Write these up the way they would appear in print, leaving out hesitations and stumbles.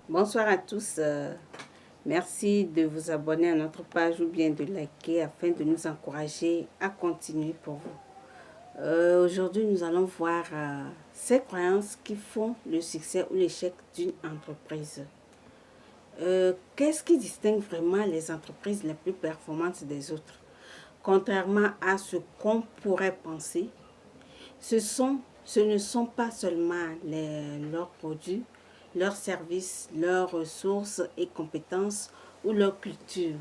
Bonsoir à tous. Merci de vous abonner à notre page ou bien de liker afin de nous encourager à continuer pour vous. Aujourd'hui, nous allons voir ces croyances qui font le succès ou l'échec d'une entreprise. Qu'est-ce qui distingue vraiment les entreprises les plus performantes des autres? Contrairement à ce qu'on pourrait penser, ce ne sont pas seulement leurs produits, leurs services, leurs ressources et compétences ou leur culture.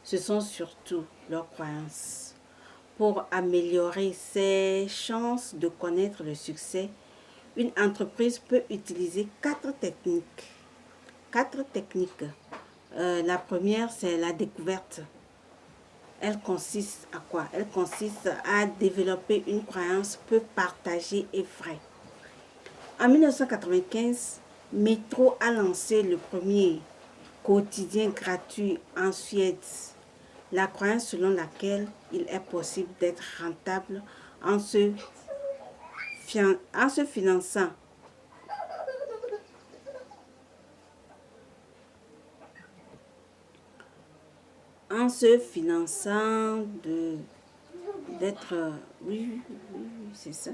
Ce sont surtout leurs croyances. Pour améliorer ses chances de connaître le succès, une entreprise peut utiliser quatre techniques. La première, c'est la découverte. Elle consiste à quoi? Elle consiste à développer une croyance peu partagée et vraie. En 1995, Metro a lancé le premier quotidien gratuit en Suède. La croyance selon laquelle il est possible d'être rentable en se finançant d'être oui, c'est ça.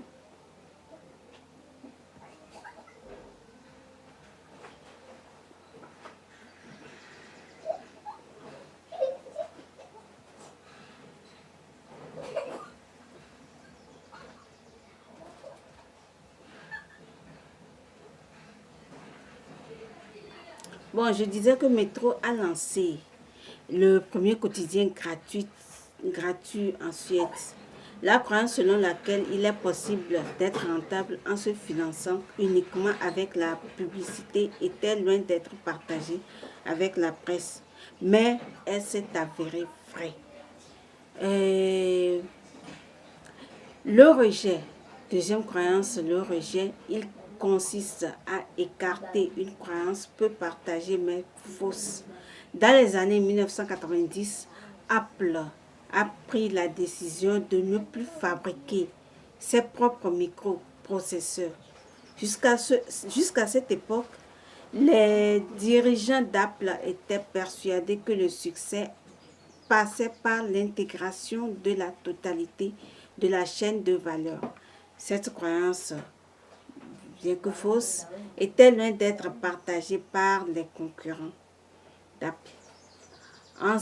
Bon, je disais que Metro a lancé le premier quotidien gratuit en Suède. La croyance selon laquelle il est possible d'être rentable en se finançant uniquement avec la publicité était loin d'être partagée avec la presse, mais elle s'est avérée vraie. Le rejet, deuxième croyance, le rejet, il consiste à écarter une croyance peu partagée mais fausse. Dans les années 1990, Apple a pris la décision de ne plus fabriquer ses propres microprocesseurs. Jusqu'à cette époque, les dirigeants d'Apple étaient persuadés que le succès passait par l'intégration de la totalité de la chaîne de valeur. Cette croyance, bien que fausse, était loin d'être partagée par les concurrents d'Apple. En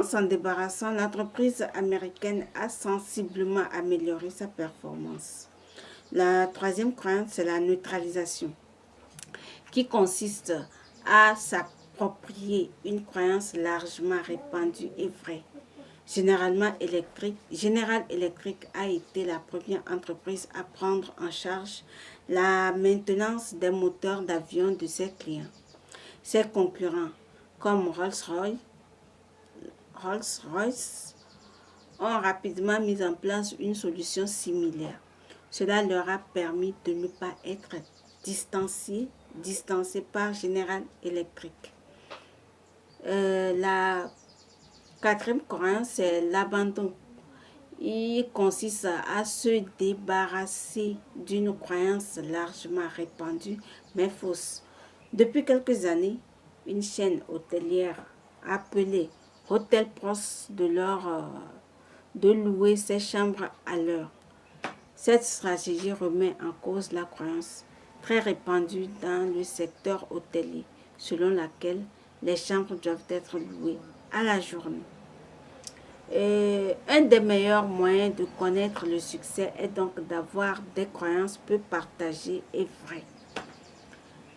s'en débarrassant, l'entreprise américaine a sensiblement amélioré sa performance. La troisième croyance, c'est la neutralisation, qui consiste à s'approprier une croyance largement répandue et vraie. General Electric a été la première entreprise à prendre en charge la maintenance des moteurs d'avion de ses clients. Ses concurrents, comme Rolls-Royce, ont rapidement mis en place une solution similaire. Cela leur a permis de ne pas être distancés par General Electric. La quatrième croyance, c'est l'abandon. Il consiste à se débarrasser d'une croyance largement répandue mais fausse. Depuis quelques années, une chaîne hôtelière appelée Hotel Prost de louer ses chambres à l'heure. Cette stratégie remet en cause la croyance très répandue dans le secteur hôtelier selon laquelle les chambres doivent être louées à la journée. Un des meilleurs moyens de connaître le succès est donc d'avoir des croyances peu partagées et vraies.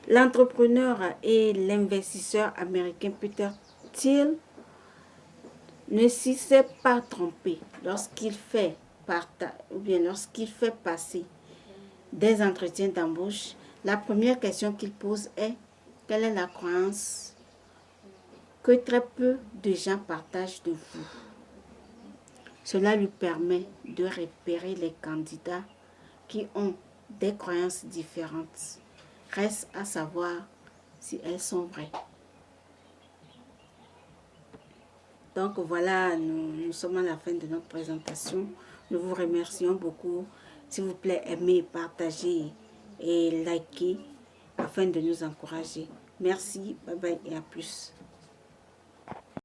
L'entrepreneur et l'investisseur américain Peter Thiel ne s'y s'est pas trompé lorsqu'il fait passer des entretiens d'embauche. La première question qu'il pose est: quelle est la croyance que très peu de gens partagent de vous? Cela lui permet de repérer les candidats qui ont des croyances différentes. Reste à savoir si elles sont vraies. Donc voilà, nous sommes à la fin de notre présentation. Nous vous remercions beaucoup. S'il vous plaît, aimez, partagez et likez afin de nous encourager. Merci, bye bye et à plus.